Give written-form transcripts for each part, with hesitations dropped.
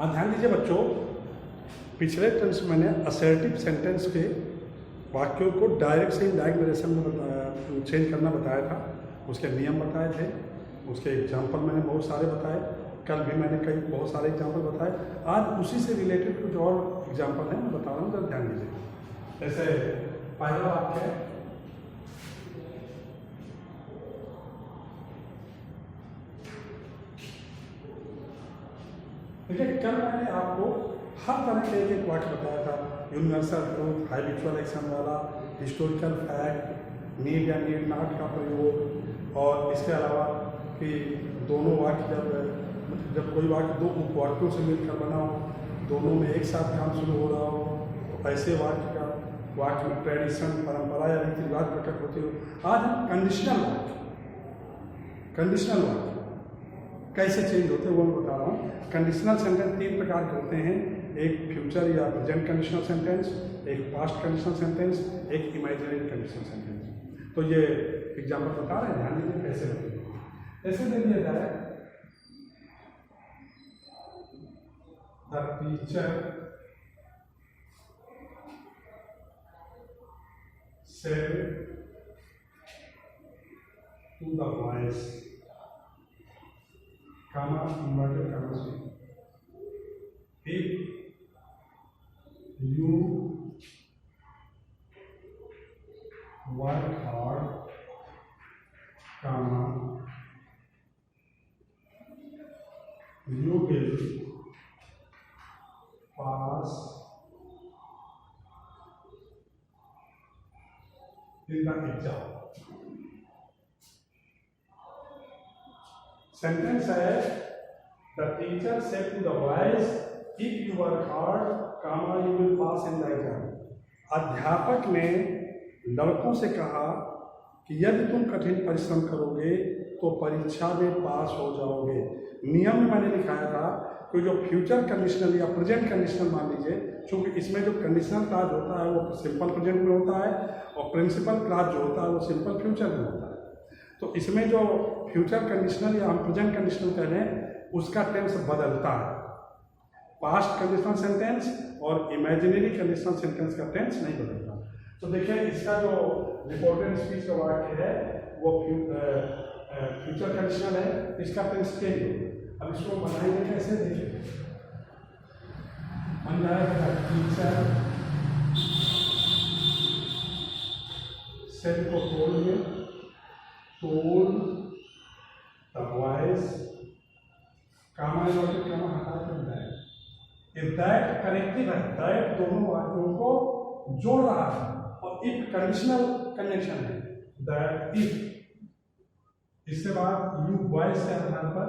हाँ, ध्यान दीजिए बच्चों, पिछले टेंस में मैंने असर्टिव सेंटेंस के वाक्यों को डायरेक्ट से इनडायरेक्ट नरेशन में चेंज करना बताया था। उसके नियम बताए थे, उसके एग्जाम्पल मैंने बहुत सारे बताए, कल भी मैंने कई बहुत सारे एग्जाम्पल बताए। आज उसी से रिलेटेड कुछ और एग्जाम्पल हैं, मैं बता रहा हूँ, जरा ध्यान दीजिए। जैसे पहला वाक्य है, देखिए कल मैंने आपको हर तरह के एक वाक्य बताया था, यूनिवर्सल ट्रूथ, हैबिचुअल एक्शन वाला, हिस्टोरिकल फैक्ट, नीड या नीड नॉट का प्रयोग, और इसके अलावा कि दोनों वाक्य जब कोई वाक्य दो उपवाक्यों से मिलकर बना हो, दोनों में एक साथ काम शुरू हो रहा हो, तो ऐसे वाक्य में ट्रेडिशन, परंपरा या रीति रिवाज प्रकट होती हो। आज हम कंडीशनल वाक्य कैसे चेंज होते हैं वो मैं बता रहा हूँ। कंडीशनल सेंटेंस 3 प्रकार के होते हैं, एक फ्यूचर या प्रेजेंट कंडीशनल सेंटेंस, एक पास्ट कंडीशनल सेंटेंस, एक इमेजिनरी कंडीशनल सेंटेंस। तो ये एग्जाम्पल बता रहे हैं, ध्यान दीजिए कैसे होते हैं। ऐसे दे दिया जाए, the teacher said to the boys, comma inverted commas, if you work hard, comma you will pass in the exam। Sentence है, the teacher said to the boys, if you work hard, comma you will pass in the exam. अध्यापक ने लड़कों से कहा कि यदि तुम कठिन परिश्रम करोगे तो परीक्षा में पास हो जाओगे। नियम में मैंने लिखाया था कि जो फ्यूचर कंडीशनल या प्रेजेंट कंडीशनल मान लीजिए, क्योंकि इसमें जो कंडीशनल क्लास होता है वो सिंपल प्रेजेंट में होता है और प्रिंसिपल क्लास जो होता है वो सिंपल फ्यूचर में होता है। तो इसमें जो फ्यूचर कंडीशनल या हम प्रेजेंट कंडीशनल कह रहे हैं उसका टेंस बदलता है। पास्ट कंडीशनल सेंटेंस और इमेजिनरी कंडीशनल सेंटेंस का टेंस नहीं बदलता। तो देखिए इसका जो रिपोर्टेड स्पीच का वाक्य है वो फ्यूचर कंडीशनल है, इसका टेंस चेंज हो। अब इसको बनाएंगे कैसे, देखिए बन जाएगा, टीचर सेड को टोल्ड में, told the boys, comma inverted comma हटा कर दैट। दैट कनेक्टिव है, दैट दोनों वाक्यों को जोड़ रहा है, और इफ कंडीशनल कनेक्शन है, दैट इफ, इसके बाद यू बॉयज के आधार पर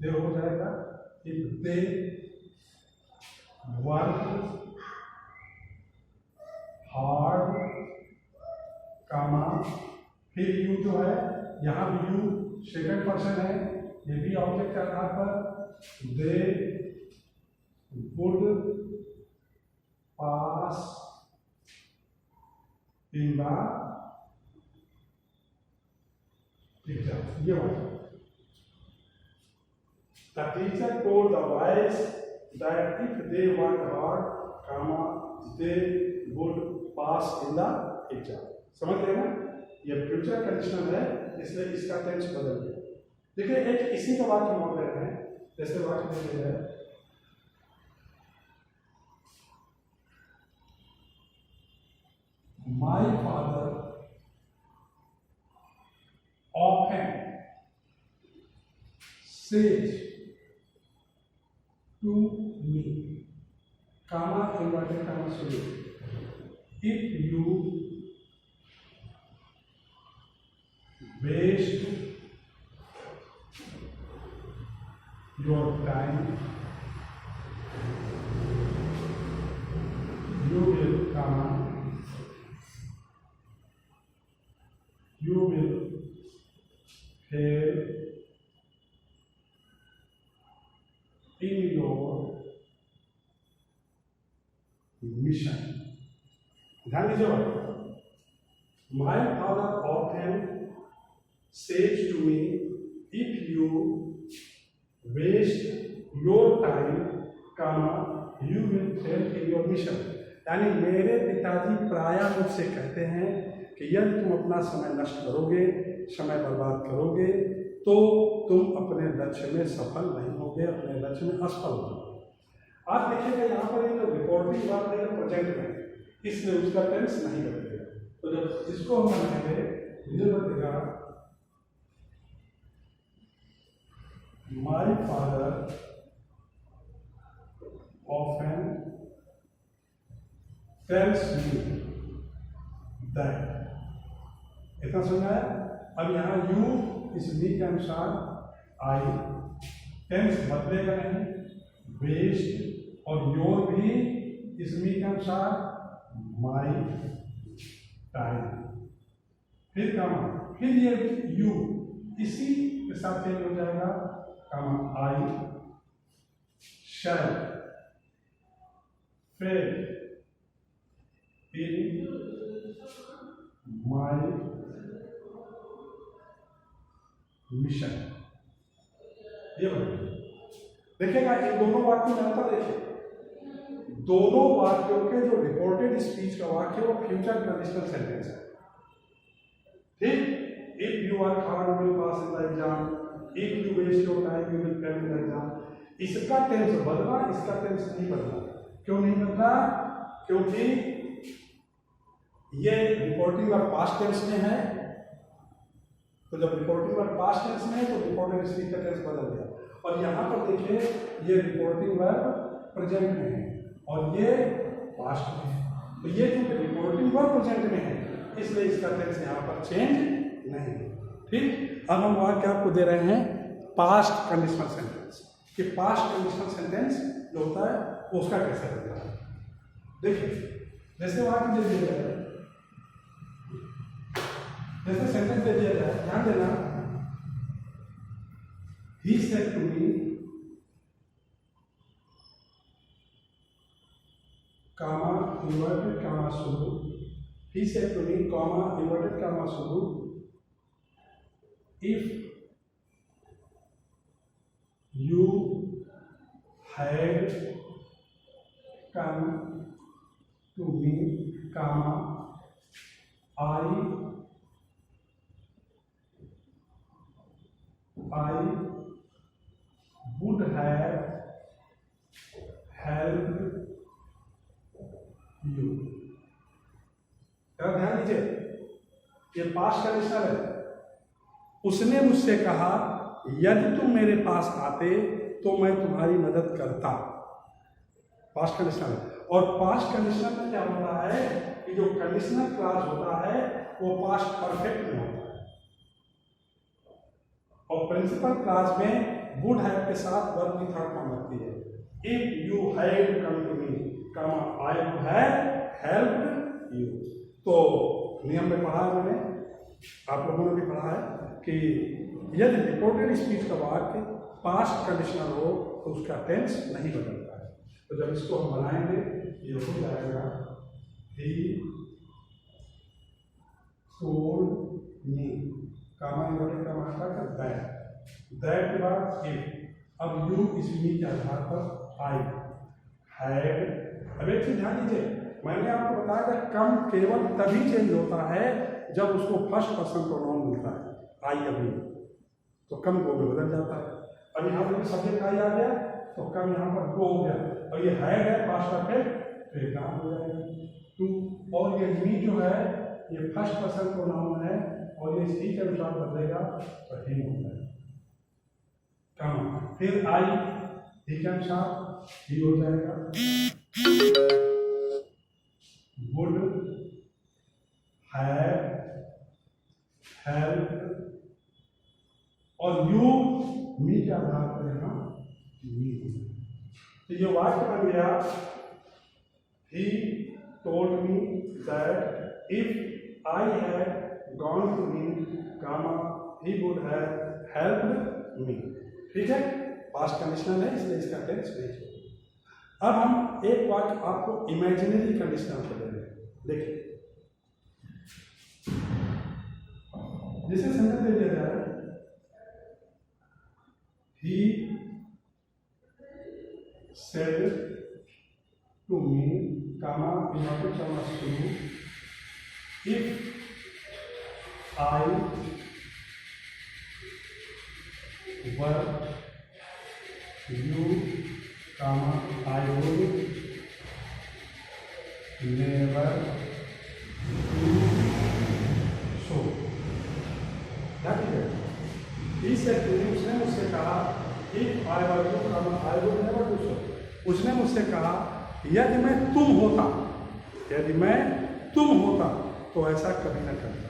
दे हो जाएगा, इफ दे वर्क हार्ड, कामा फिर यू जो है, यहाँ भी यू सेकंड पर्सन है, ये भी ऑब्जेक्ट के आधार पर, they would pass in the exam. ये बात, the teacher told the boys that if they work hard, comma they would pass in the exam। समझ गए ना? ये फ्यूचर कंडीशनल है, इसलिए इसका टेंस बदल गया। देखिए एक इसी का वाक्य मान लेते हैं, जैसे वाक्य में है, My father often says to me, comma inverted comma sorry, if you waste your time, you will comma you will fail in your mission। ध्यान दीजिए, my father often says to me, if you waste your time, comma you will fail in your mission. यानी मेरे पिताजी प्रायः मुझसे कहते हैं कि यदि तुम अपना समय नष्ट करोगे, समय बर्बाद करोगे, तो तुम अपने लक्ष्य में सफल नहीं होगे, अपने लक्ष्य में असफल होगे। आप देखिएगा यहाँ पर ये जो रिपोर्टिंग वर्ब है प्रेजेंट में, इसलिए उसका टेंस नहीं बदलेगा। तो जब इसको हम बनाएंगे ये बदलेगा my father often tells me that. इतना समझा है? अब यहाँ यू इस मी के अनुसार आई, टेंस बदलेगा नहीं, वेस्ट और योर भी इस मी के अनुसार माई टाइम, फिर कामा, फिर ये यू इसी के साथ चेंज हो जाएगा, कामा आई शैल फेल इन माई मिशन। ये देखिएगा इन दोनों वाक्यों में अंतर देखिए। दोनों वाक्यों के जो रिपोर्टेड स्पीच का वाक्य वो फ्यूचर कंडीशनल सेंटेंस है। ठीक, if you work hard you will pass in the exam, if you waste your time you will fail in the exam. इसका टेंस बदला, इसका टेंस नहीं बदला। क्यों नहीं बदला? क्योंकि ये रिपोर्टिंग वर्ब पास्ट टेंस में है, तो जब रिपोर्टिंग वर्ब पास्ट टेंस में है तो रिपोर्टेड स्पीच का टेंस बदल गया। और यहाँ पर देखिए ये रिपोर्टिंग वर्ब प्रेजेंट में है और ये पास्ट में है, तो ये जो रिपोर्टिंग वर्ब प्रेजेंट में है इसलिए इसका टेंस यहाँ पर चेंज नहीं। ठीक, अब हम वाक्य आपको दे रहे हैं पास्ट कंडीशनल सेंटेंस कि पास्ट कंडीशनल सेंटेंस जो होता है वो उसका कैसे होता है। देखिए जैसे वाक्य दे दिया जाए, जैसे सेंटेंस दे दिया जाए, ध्यान देना, he said to me comma inverted comma शुरू, he said to me comma inverted comma शुरू, if you had come to me comma I would have helped you। ध्यान दीजिए, ये पास्ट कंडीशनल है। उसने मुझसे कहा यदि तुम मेरे पास आते तो मैं तुम्हारी मदद करता। पास्ट कंडीशनल है। और पास्ट कंडीशनल में क्या होता है कि जो कंडीशनल क्लॉज होता है वो पास्ट परफेक्ट में होता है, और प्रिंसिपल क्लॉज में वुड हैव के साथ वर्ब की थर्ड फॉर्म लगती है। If you had come to me comma I would have helped you. तो नियम में पढ़ा है मैंने, आप लोगों ने भी पढ़ा है कि यदि रिपोर्टेड स्पीच का वाक्य पास्ट कंडीशनल हो तो उसका टेंस नहीं बदलता है। तो जब इसको हम बनाएंगे ये हो जाएगा ही टोल्ड मी, कामा इन्वर्टेड कामा हटा कर दैट के बाद इफ। अब यू इस मी के आधार पर आई हैड। अब एक चीज ध्यान दीजिए, मैंने आपको बताया था कम केवल तभी चेंज होता है जब उसको फर्स्ट पर्सन प्रोनाउन मिलता है, आई अभी, तो कम गो में बदल जाता है। अब यहाँ पर सब्जेक्ट आई आ गया तो कम यहाँ पर गो हो गया, और ये है पास्ट परफेक्ट तो ये काम हो जाएगा टू। और ये मी जो है ये फर्स्ट पर्सन प्रोनाउन है और ये सी के अनुसार बदलेगा तो ही होता है कम। फिर आई ही के अनुसार ही हो जाएगा, वुड हैव हेल्प, और यू मी के आधार पर यहाँ मी। तो ये वाक्य बन गया he told me that if I had gone to me comma he would have helped me. ठीक है, पास्ट कंडीशनल है इसलिए इसका टेंस नहीं है। अब हम एक वाक्य आपको इमेजिनरी कंडीशनल को दे रहे हैं। देखिए जिसे सेंटेंस दे दिया जाए he said to me, comma, inverted commas to you, if I were you, comma, I would never do so. That is it. He said to me, उसने मुझसे कहा, if I were you, comma, I would never do so. उसने मुझसे कहा, यदि मैं तुम होता तो ऐसा कभी न करता।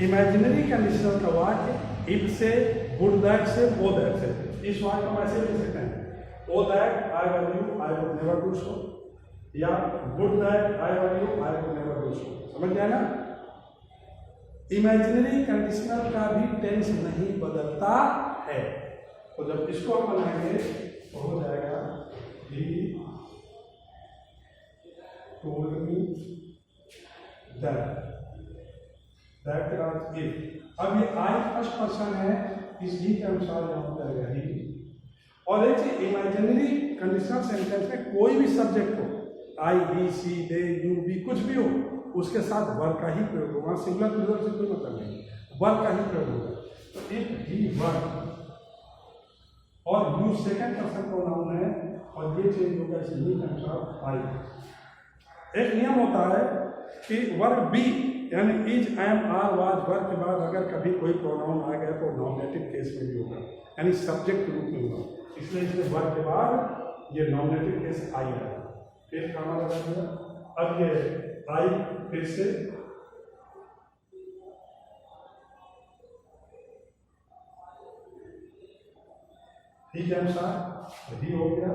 इमेजिनरी कंडीशनल का वाक्य इफ से, वुड दैट से, वो दैट से, इस वाक्य को ऐसे लिख सकते हैं, O that I were you I would never do so, या would that I were you I would never do so. समझ गया ना? इमेजिनरी कंडीशनल का भी टेंस नहीं बदलता है। तो जब इसको हम बनाएंगे तो हो जाएगा ही टोल्ड मी दैट के बाद इफ। अब ये आई फर्स्ट पर्सन है, इस ही के अनुसार यहाँ हो जाएगा ही। और एक चीज, इमेजिनरी कंडीशनल सेंटेंस में कोई भी सब्जेक्ट हो, आई, ही, सी, दे, यू, वी, कुछ भी हो, उसके साथ वर्क का ही प्रयोग होगा। सिंगुलर प्लूरल से कोई मतलब नहीं, वर्क का ही प्रयोग होगा। तो इफ ही वर्क, और यू सेकंड पर्सन प्रोनाउन है, और ये चेंज होगा इस ही के अनुसार आई। एक नियम होता है कि वर्क बी यानी is, am, are, was, verb के बाद अगर कभी कोई प्रोनाउन आ गया तो नॉमिनेटिव केस में भी होगा, यानी सब्जेक्ट के रूप में होगा। इसलिए इसमें वर्क के बाद ये नॉमिनेटिव केस आई है, फिर कामा लगा दिया। अब ये आई फिर से ही के अनुसार ही हो गया,